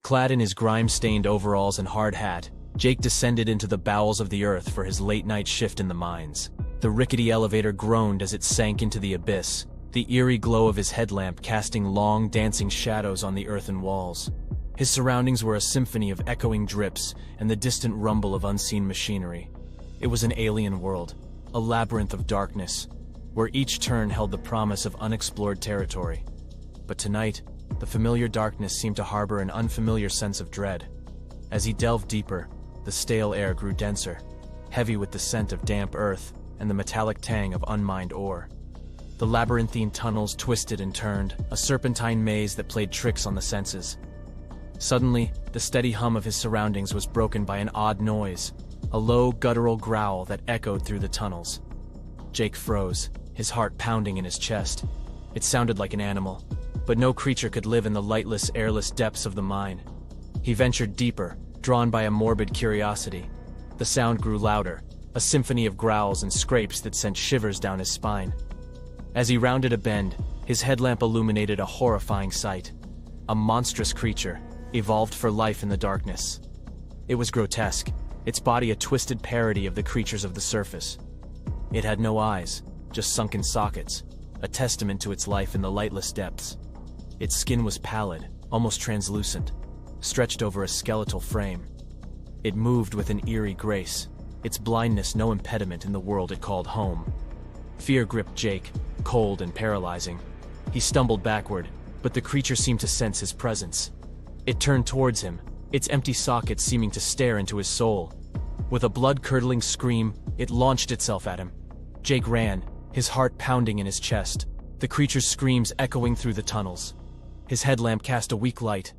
Clad in his grime-stained overalls and hard hat, Jake descended into the bowels of the earth for his late-night shift in the mines. The rickety elevator groaned as it sank into the abyss, the eerie glow of his headlamp casting long, dancing shadows on the earthen walls. His surroundings were a symphony of echoing drips and the distant rumble of unseen machinery. It was an alien world, a labyrinth of darkness, where each turn held the promise of unexplored territory. But tonight, the familiar darkness seemed to harbor an unfamiliar sense of dread. As he delved deeper, the stale air grew denser, heavy with the scent of damp earth and the metallic tang of unmined ore. The labyrinthine tunnels twisted and turned, a serpentine maze that played tricks on the senses. Suddenly, the steady hum of his surroundings was broken by an odd noise, a low, guttural growl that echoed through the tunnels. Jake froze, his heart pounding in his chest. It sounded like an animal, but no creature could live in the lightless, airless depths of the mine. He ventured deeper, drawn by a morbid curiosity. The sound grew louder, a symphony of growls and scrapes that sent shivers down his spine. As he rounded a bend, his headlamp illuminated a horrifying sight. A monstrous creature, evolved for life in the darkness. It was grotesque, its body a twisted parody of the creatures of the surface. It had no eyes, just sunken sockets, a testament to its life in the lightless depths. Its skin was pallid, almost translucent, stretched over a skeletal frame. It moved with an eerie grace, its blindness no impediment in the world it called home. Fear gripped Jake, cold and paralyzing. He stumbled backward, but the creature seemed to sense his presence. It turned towards him, its empty sockets seeming to stare into his soul. With a blood-curdling scream, it launched itself at him. Jake ran, his heart pounding in his chest, the creature's screams echoing through the tunnels. His headlamp cast a weak light,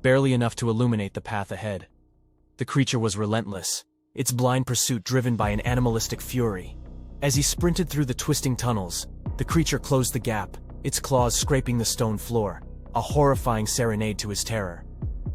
barely enough to illuminate the path ahead. The creature was relentless, its blind pursuit driven by an animalistic fury. As he sprinted through the twisting tunnels, the creature closed the gap, its claws scraping the stone floor, a horrifying serenade to his terror.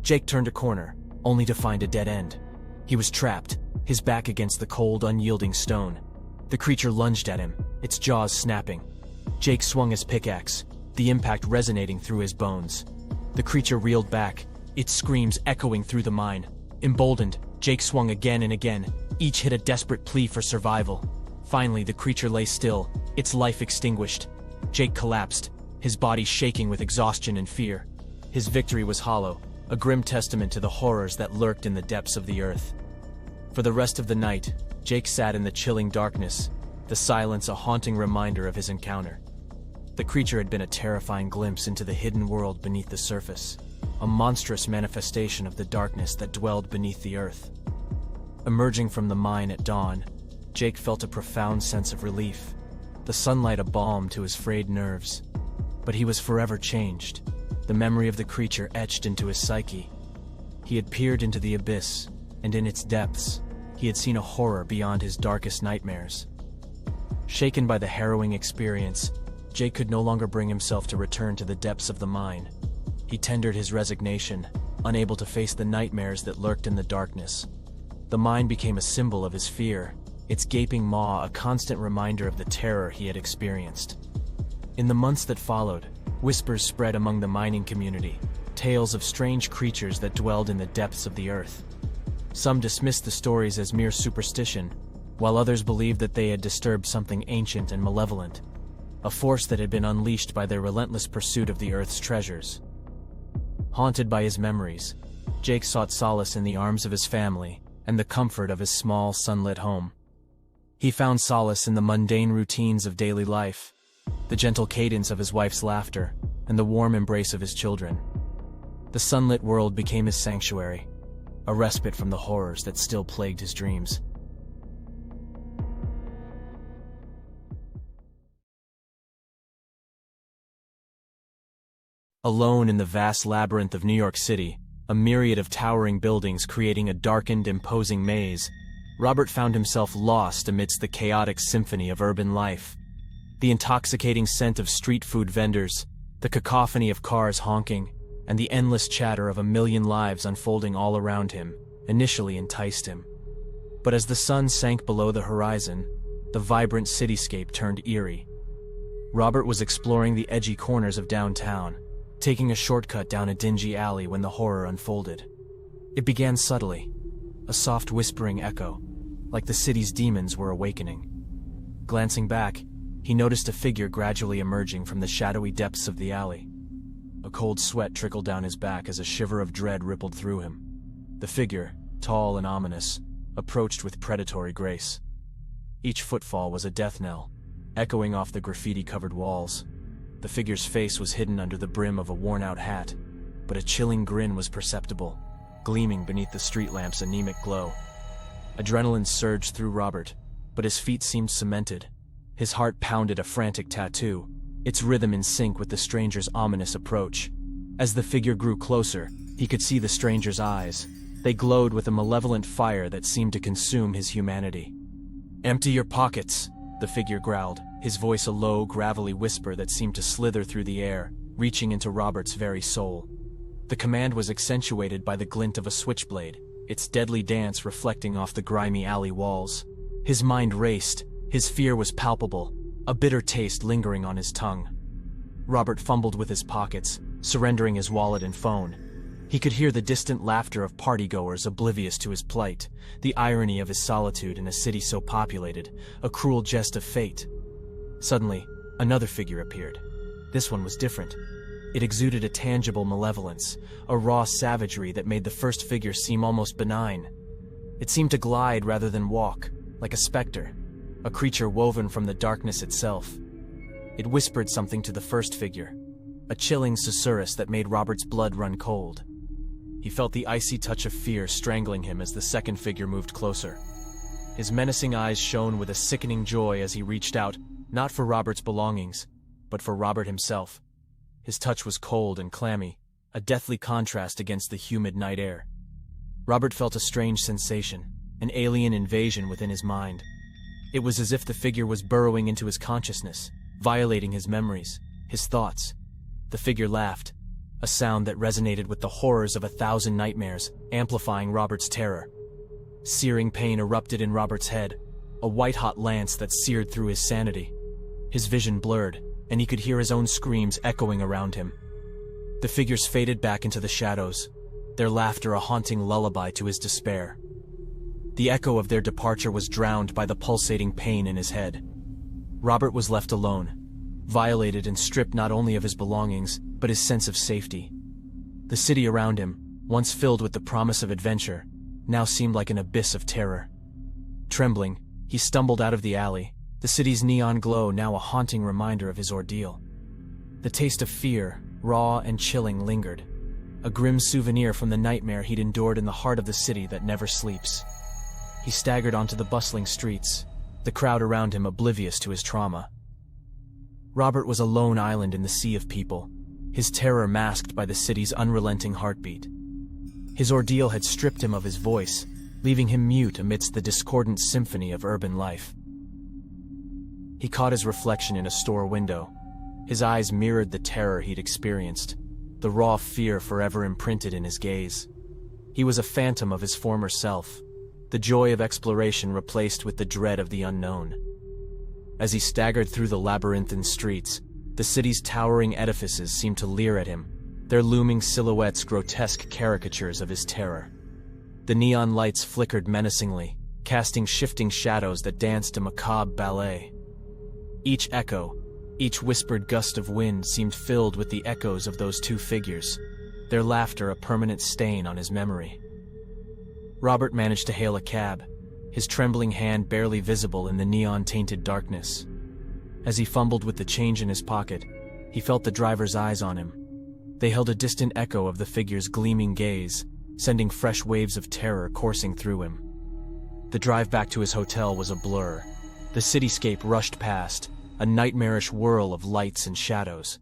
Jake turned a corner, only to find a dead end. He was trapped, his back against the cold, unyielding stone. The creature lunged at him, its jaws snapping. Jake swung his pickaxe, the impact resonating through his bones. The creature reeled back, its screams echoing through the mine. Emboldened, Jake swung again and again, each hit a desperate plea for survival. Finally, the creature lay still, its life extinguished. Jake collapsed, his body shaking with exhaustion and fear. His victory was hollow, a grim testament to the horrors that lurked in the depths of the earth. For the rest of the night, Jake sat in the chilling darkness, the silence a haunting reminder of his encounter. The creature had been a terrifying glimpse into the hidden world beneath the surface, a monstrous manifestation of the darkness that dwelled beneath the earth. Emerging from the mine at dawn, Jake felt a profound sense of relief, the sunlight a balm to his frayed nerves. But he was forever changed, the memory of the creature etched into his psyche. He had peered into the abyss, and in its depths, he had seen a horror beyond his darkest nightmares. Shaken by the harrowing experience, Jake could no longer bring himself to return to the depths of the mine. He tendered his resignation, unable to face the nightmares that lurked in the darkness. The mine became a symbol of his fear, its gaping maw a constant reminder of the terror he had experienced. In the months that followed, whispers spread among the mining community, tales of strange creatures that dwelled in the depths of the earth. Some dismissed the stories as mere superstition, while others believed that they had disturbed something ancient and malevolent, a force that had been unleashed by their relentless pursuit of the earth's treasures. Haunted by his memories, Jake sought solace in the arms of his family and the comfort of his small, sunlit home. He found solace in the mundane routines of daily life, the gentle cadence of his wife's laughter, and the warm embrace of his children. The sunlit world became his sanctuary, a respite from the horrors that still plagued his dreams. Alone in the vast labyrinth of New York City, a myriad of towering buildings creating a darkened, imposing maze, Robert found himself lost amidst the chaotic symphony of urban life. The intoxicating scent of street food vendors, the cacophony of cars honking, and the endless chatter of a million lives unfolding all around him initially enticed him. But as the sun sank below the horizon, the vibrant cityscape turned eerie. Robert was exploring the edgy corners of downtown, taking a shortcut down a dingy alley when the horror unfolded. It began subtly, a soft whispering echo, like the city's demons were awakening. Glancing back, he noticed a figure gradually emerging from the shadowy depths of the alley. A cold sweat trickled down his back as a shiver of dread rippled through him. The figure, tall and ominous, approached with predatory grace. Each footfall was a death knell, echoing off the graffiti-covered walls. The figure's face was hidden under the brim of a worn-out hat, but a chilling grin was perceptible, gleaming beneath the street lamp's anemic glow. Adrenaline surged through Robert, but his feet seemed cemented. His heart pounded a frantic tattoo, its rhythm in sync with the stranger's ominous approach. As the figure grew closer, he could see the stranger's eyes. They glowed with a malevolent fire that seemed to consume his humanity. "Empty your pockets," the figure growled, his voice a low, gravelly whisper that seemed to slither through the air, reaching into Robert's very soul. The command was accentuated by the glint of a switchblade, its deadly dance reflecting off the grimy alley walls. His mind raced, his fear was palpable, a bitter taste lingering on his tongue. Robert fumbled with his pockets, surrendering his wallet and phone. He could hear the distant laughter of partygoers oblivious to his plight, the irony of his solitude in a city so populated, a cruel jest of fate. Suddenly, another figure appeared. This one was different. It exuded a tangible malevolence, a raw savagery that made the first figure seem almost benign. It seemed to glide rather than walk, like a specter, a creature woven from the darkness itself. It whispered something to the first figure, a chilling susurrus that made Robert's blood run cold. He felt the icy touch of fear strangling him as the second figure moved closer. His menacing eyes shone with a sickening joy as he reached out, not for Robert's belongings, but for Robert himself. His touch was cold and clammy, a deathly contrast against the humid night air. Robert felt a strange sensation, an alien invasion within his mind. It was as if the figure was burrowing into his consciousness, violating his memories, his thoughts. The figure laughed, a sound that resonated with the horrors of 1,000 nightmares, amplifying Robert's terror. Searing pain erupted in Robert's head, a white-hot lance that seared through his sanity. His vision blurred, and he could hear his own screams echoing around him. The figures faded back into the shadows, their laughter a haunting lullaby to his despair. The echo of their departure was drowned by the pulsating pain in his head. Robert was left alone, violated and stripped not only of his belongings, but his sense of safety. The city around him, once filled with the promise of adventure, now seemed like an abyss of terror. Trembling, he stumbled out of the alley, the city's neon glow now a haunting reminder of his ordeal. The taste of fear, raw and chilling, lingered, a grim souvenir from the nightmare he'd endured in the heart of the city that never sleeps. He staggered onto the bustling streets, the crowd around him oblivious to his trauma. Robert was a lone island in the sea of people, his terror masked by the city's unrelenting heartbeat. His ordeal had stripped him of his voice, leaving him mute amidst the discordant symphony of urban life. He caught his reflection in a store window. His eyes mirrored the terror he'd experienced, the raw fear forever imprinted in his gaze. He was a phantom of his former self, the joy of exploration replaced with the dread of the unknown. As he staggered through the labyrinthine streets, the city's towering edifices seemed to leer at him, their looming silhouettes grotesque caricatures of his terror. The neon lights flickered menacingly, casting shifting shadows that danced a macabre ballet. Each echo, each whispered gust of wind seemed filled with the echoes of those two figures, their laughter a permanent stain on his memory. Robert managed to hail a cab, his trembling hand barely visible in the neon-tainted darkness. As he fumbled with the change in his pocket, he felt the driver's eyes on him. They held a distant echo of the figure's gleaming gaze, sending fresh waves of terror coursing through him. The drive back to his hotel was a blur. The cityscape rushed past, a nightmarish whirl of lights and shadows.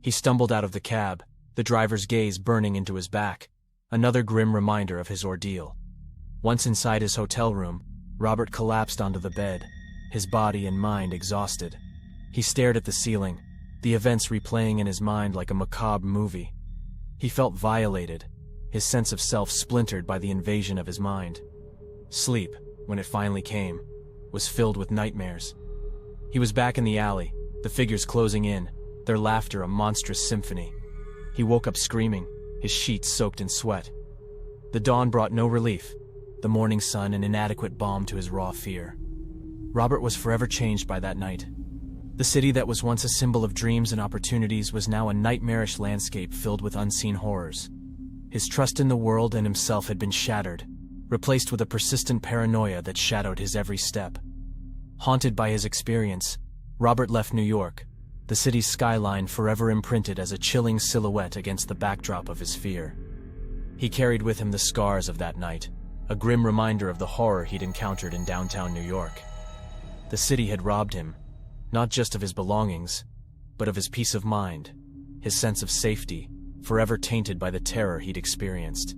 He stumbled out of the cab, the driver's gaze burning into his back, another grim reminder of his ordeal. Once inside his hotel room, Robert collapsed onto the bed, his body and mind exhausted. He stared at the ceiling, the events replaying in his mind like a macabre movie. He felt violated, his sense of self splintered by the invasion of his mind. Sleep, when it finally came, was filled with nightmares. He was back in the alley, the figures closing in, their laughter a monstrous symphony. He woke up screaming, his sheets soaked in sweat. The dawn brought no relief, the morning sun an inadequate balm to his raw fear. Robert was forever changed by that night. The city that was once a symbol of dreams and opportunities was now a nightmarish landscape filled with unseen horrors. His trust in the world and himself had been shattered, replaced with a persistent paranoia that shadowed his every step. Haunted by his experience, Robert left New York, the city's skyline forever imprinted as a chilling silhouette against the backdrop of his fear. He carried with him the scars of that night, a grim reminder of the horror he'd encountered in downtown New York. The city had robbed him, not just of his belongings, but of his peace of mind, his sense of safety, forever tainted by the terror he'd experienced.